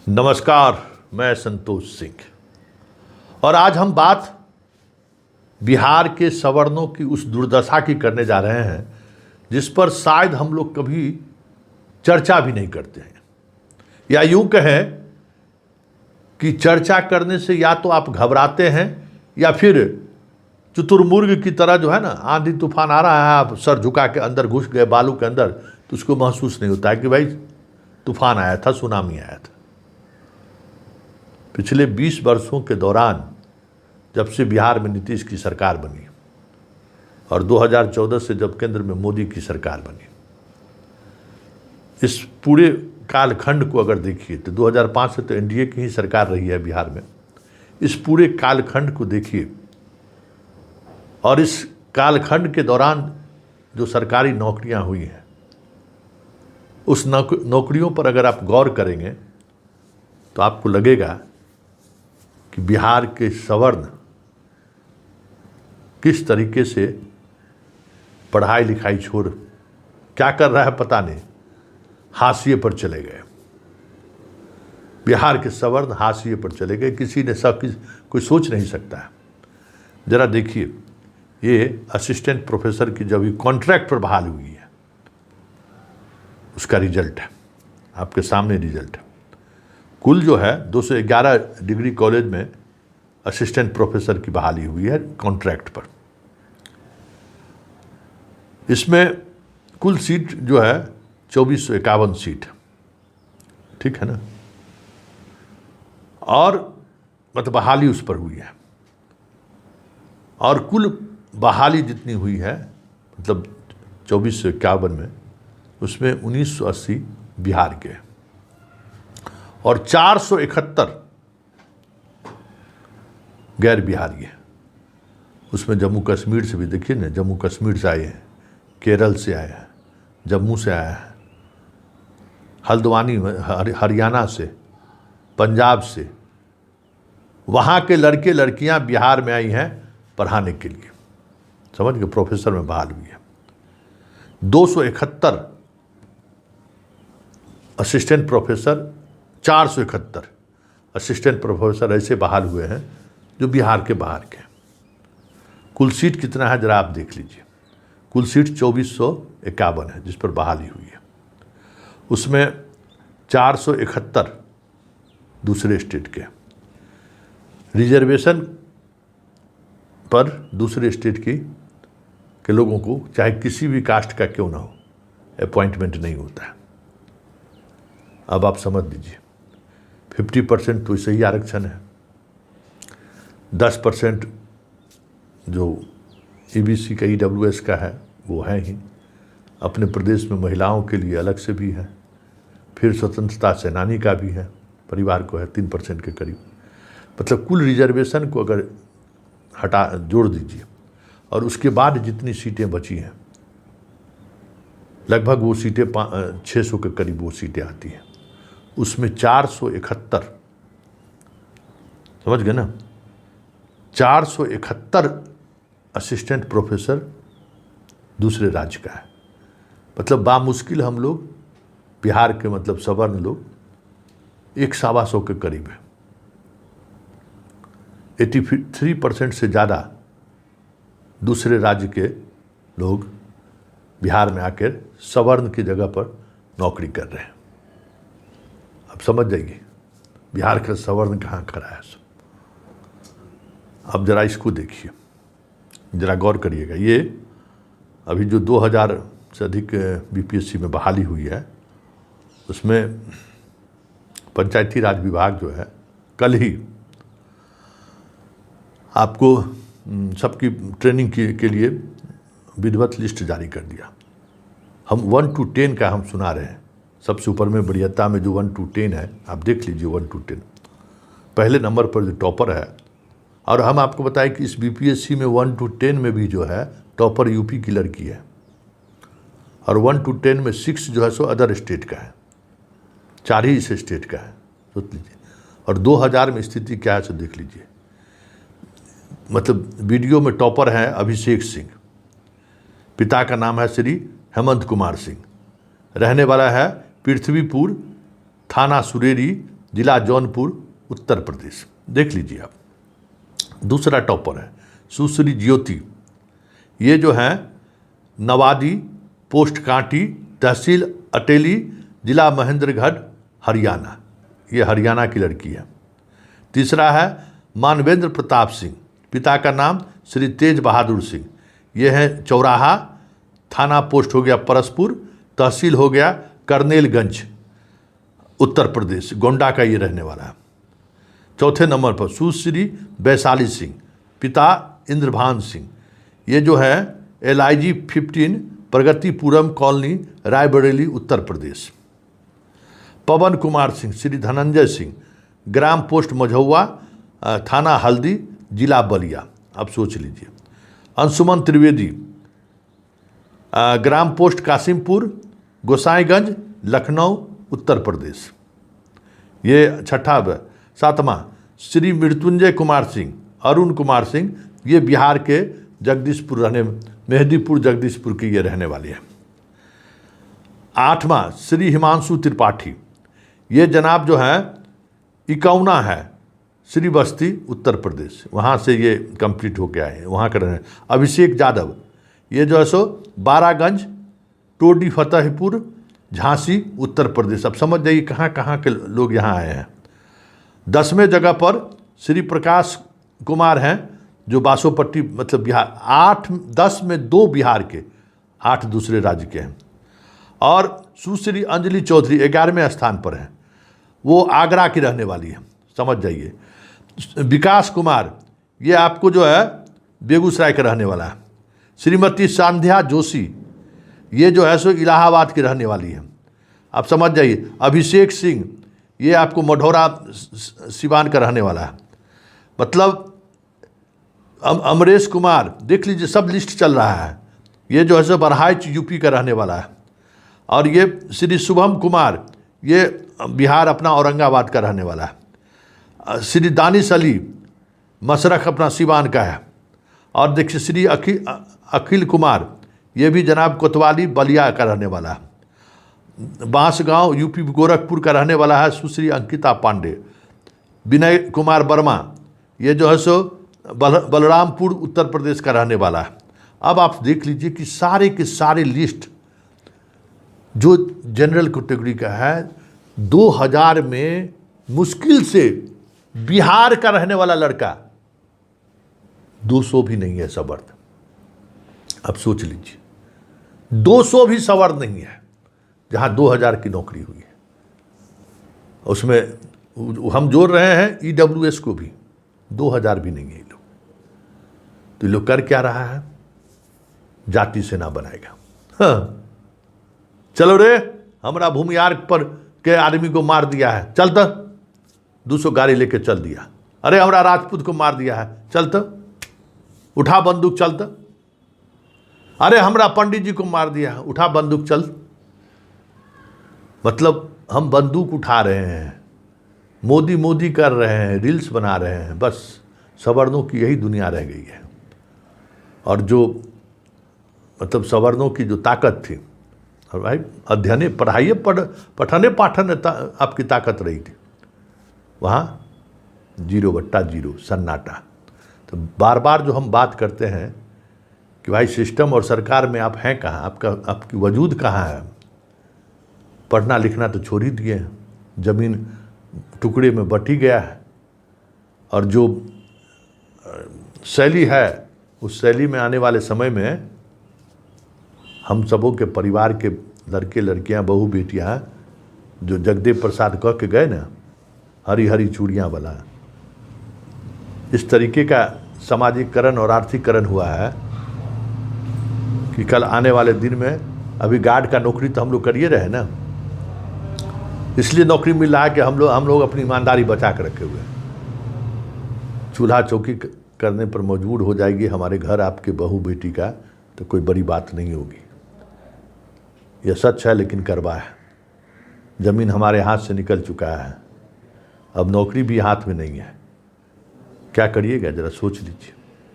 नमस्कार, मैं संतोष सिंह और आज हम बात बिहार के सवर्णों की उस दुर्दशा की करने जा रहे हैं जिस पर शायद हम लोग कभी चर्चा भी नहीं करते हैं, या यूं कहें कि चर्चा करने से या तो आप घबराते हैं या फिर चतुर्मुर्ग की तरह जो है ना, आंधी तूफान आ रहा है, आप सर झुका के अंदर घुस गए बालू के अंदर, तो उसको महसूस नहीं होता है कि भाई तूफान आया था, सुनामी आया था। पिछले 20 वर्षों के दौरान जब से बिहार में नीतीश की सरकार बनी और 2014 से जब केंद्र में मोदी की सरकार बनी, इस पूरे कालखंड को अगर देखिए तो 2005 से तो एनडीए की ही सरकार रही है बिहार में। इस पूरे कालखंड को देखिए और इस कालखंड के दौरान जो सरकारी नौकरियां हुई हैं, उस नौकरियों पर अगर आप गौर करेंगे तो आपको लगेगा कि बिहार के सवर्ण किस तरीके से पढ़ाई लिखाई छोड़ क्या कर रहा है पता नहीं, हाशिए पर चले गए। बिहार के सवर्ण हाशिए पर चले गए, किसी ने कोई सोच नहीं सकता है। जरा देखिए, ये असिस्टेंट प्रोफेसर की जब ये कॉन्ट्रैक्ट पर बहाल हुई है, उसका रिजल्ट है, आपके सामने रिजल्ट है। कुल जो है 211 डिग्री कॉलेज में असिस्टेंट प्रोफेसर की बहाली हुई है कॉन्ट्रैक्ट पर। इसमें कुल सीट जो है 2451 सीट, ठीक है ना, और मतलब बहाली उस पर हुई है। और कुल बहाली जितनी हुई है मतलब 2451 में, उसमें 1980 बिहार के और 471 गैर बिहारी है। उसमें जम्मू कश्मीर से भी देखिए ना, जम्मू कश्मीर से आए हैं, केरल से आए हैं, जम्मू से आया है, हल्द्वानी हरियाणा से, पंजाब से, वहाँ के लड़के लड़कियाँ बिहार में आई हैं पढ़ाने के लिए, समझ गए, प्रोफेसर में बहाल हुई है। 271 असिस्टेंट प्रोफेसर, 471 असिस्टेंट प्रोफेसर ऐसे बहाल हुए हैं जो बिहार के बाहर के। कुल सीट कितना है जरा आप देख लीजिए। कुल सीट 2451 है जिस पर बहाली हुई है। उसमें 471 दूसरे स्टेट के। रिजर्वेशन पर दूसरे स्टेट के लोगों को, चाहे किसी भी कास्ट का क्यों ना हो, अपॉइंटमेंट नहीं होता है। अब आप समझ लीजिए, 50% तो इसे ही आरक्षण है, 10% जो ईबीसी का ईडब्ल्यूएस का है वो है ही। अपने प्रदेश में महिलाओं के लिए अलग से भी है, फिर स्वतंत्रता सेनानी का भी है, परिवार को है 3% के करीब। मतलब कुल रिजर्वेशन को अगर जोड़ दीजिए और उसके बाद जितनी सीटें बची हैं, लगभग वो सीटें 600 के करीब वो सीटें आती हैं। उसमें 471, समझ गए ना, 471 असिस्टेंट प्रोफेसर दूसरे राज्य का है। मतलब बामुश्किल हम लोग बिहार के मतलब सवर्ण लोग 125 के करीब है। 83% से ज़्यादा दूसरे राज्य के लोग बिहार में आकर सवर्ण की जगह पर नौकरी कर रहे हैं। अब समझ जाइए बिहार का सवर्ण कहाँ खड़ा है। अब जरा इसको देखिए, जरा गौर करिएगा। ये अभी जो 2000 से अधिक बीपीएससी में बहाली हुई है, उसमें पंचायती राज विभाग जो है कल ही आपको सबकी ट्रेनिंग के लिए विधिवत लिस्ट जारी कर दिया। हम 1 to 10 का हम सुना रहे हैं। सबसे ऊपर में वरीयता में जो 1 to 10 है, आप देख लीजिए 1 to 10। पहले नंबर पर जो टॉपर है, और हम आपको बताएं कि इस बीपीएससी में 1 to 10 में भी जो है टॉपर यूपी की लड़की है, और 1 to 10 में 6 जो है सो अदर स्टेट का है, 4 ही इस स्टेट का है, सोच लीजिए। और 2000 में स्थिति क्या है सो देख लीजिए। मतलब वीडियो में टॉपर है अभिषेक सिंह, पिता का नाम है श्री हेमंत कुमार सिंह, रहने वाला है पृथ्वीपुर, थाना सुरेरी, जिला जौनपुर, उत्तर प्रदेश। देख लीजिए आप। दूसरा टॉपर है सुश्री ज्योति, ये जो है नवादी, पोस्ट कांटी, तहसील अटेली, जिला महेंद्रगढ़, हरियाणा। ये हरियाणा की लड़की है। तीसरा है मानवेंद्र प्रताप सिंह, पिता का नाम श्री तेज बहादुर सिंह, ये है चौराहा, थाना पोस्ट हो गया परसपुर, तहसील हो गया करनेलगंज, उत्तर प्रदेश, गोंडा का ये रहने वाला है। चौथे नंबर पर सुश्री वैशाली सिंह, पिता इंद्रभान सिंह, ये जो है LIG 15, प्रगतिपुरम कॉलोनी, रायबरेली, उत्तर प्रदेश। पवन कुमार सिंह, श्री धनंजय सिंह, ग्राम पोस्ट मझौआ, थाना हल्दी, जिला बलिया। अब सोच लीजिए। अंशुमन त्रिवेदी, ग्राम पोस्ट कासिमपुर, गोसाईगंज, लखनऊ, उत्तर प्रदेश। ये छठा। सातवां श्री मृत्युंजय कुमार सिंह, अरुण कुमार सिंह, ये बिहार के जगदीशपुर रहने, मेहदीपुर जगदीशपुर की ये रहने वाली है। आठवां श्री हिमांशु त्रिपाठी, ये जनाब जो है इकौना है, श्री बस्ती, उत्तर प्रदेश, वहाँ से ये कंप्लीट होके आए हैं, वहाँ का रहने। अभिषेक यादव, ये जो है सो बारागंज, टोडी फतेहपुर, झांसी, उत्तर प्रदेश। अब समझ जाइए कहाँ कहाँ के लोग यहाँ आए हैं। 10वें जगह पर श्री प्रकाश कुमार हैं, जो बासोपट्टी मतलब बिहार। 10 में 2 बिहार के, 8 दूसरे राज्य के हैं। और सुश्री अंजलि चौधरी 11वें स्थान पर हैं, वो आगरा की रहने वाली है, समझ जाइए। विकास कुमार, ये आपको जो है बेगूसराय का रहने वाला है। श्रीमती सांध्या जोशी, ये जो है सो इलाहाबाद की रहने वाली है, आप समझ जाइए। अभिषेक सिंह, ये आपको मढ़ौरा सिवान का रहने वाला है। मतलब अमरेश कुमार, देख लीजिए सब लिस्ट चल रहा है। ये जो है सो बरहाइच यूपी का रहने वाला है। और ये श्री शुभम कुमार, ये बिहार अपना औरंगाबाद का रहने वाला है। श्री दानिश अली मशरख अपना सिवान का है। और देखिए श्री अखिल कुमार, ये भी जनाब कोतवाली बलिया का रहने वाला है। बांसगांव यूपी गोरखपुर का रहने वाला है सुश्री अंकिता पांडे। विनय कुमार वर्मा, ये जो है सो बलरामपुर, उत्तर प्रदेश का रहने वाला है। अब आप देख लीजिए कि सारे के सारे लिस्ट जो जनरल कैटेगरी का है, 2000 में मुश्किल से बिहार का रहने वाला लड़का 200 भी नहीं है सवर्द। अब सोच लीजिए 200 भी सवर्द नहीं है, जहाँ 2000 की नौकरी हुई है। उसमें हम जोड़ रहे हैं EWS को भी, 2000 भी नहीं है ये लोग। तो ये लोग कर क्या रहा है? जाति से ना बनाएगा। हाँ, चलो रे, हमारा भूमियार पर के आदमी को मार दिया है, चलता 200 गाड़ी लेके चल दिया। अरे हमारा राजपूत को मार दिया है, चलता उठा बंदूक चलता। अरे हमारा पंडित जी को मार दिया है, उठा बंदूक चल। मतलब हम बंदूक उठा रहे हैं, मोदी कर रहे हैं, रील्स बना रहे हैं, बस सवर्णों की यही दुनिया रह गई है। और जो मतलब सवर्णों की जो ताकत थी, और भाई अध्ययने पढ़ाइए पठने पाठन आपकी ताकत रही थी, वहाँ 0/0 सन्नाटा। तो बार बार जो हम बात करते हैं कि भाई सिस्टम और सरकार में आप हैं कहाँ, आपकी वजूद कहाँ है? पढ़ना लिखना तो छोड़ ही दिए हैं, ज़मीन टुकड़े में बटी गया है। और जो शैली है, उस शैली में आने वाले समय में हम सबों के परिवार के लड़के लड़कियां, बहू बेटियां, जो जगदेव प्रसाद कह के गए ना, हरी हरी चूड़ियाँ वाला, इस तरीके का सामाजिकरण और आर्थिकरण हुआ है कि कल आने वाले दिन में, अभी गार्ड का नौकरी तो हम लोग करिए रहे ना, इसलिए नौकरी मिल रहा है कि हम लोग अपनी ईमानदारी बचा कर रखे हुए हैं। चूल्हा चौकी करने पर मजबूर हो जाएगी हमारे घर आपके बहू बेटी का, तो कोई बड़ी बात नहीं होगी। यह सच है, लेकिन करवा है। ज़मीन हमारे हाथ से निकल चुका है, अब नौकरी भी हाथ में नहीं है। क्या करिएगा, ज़रा सोच लीजिए।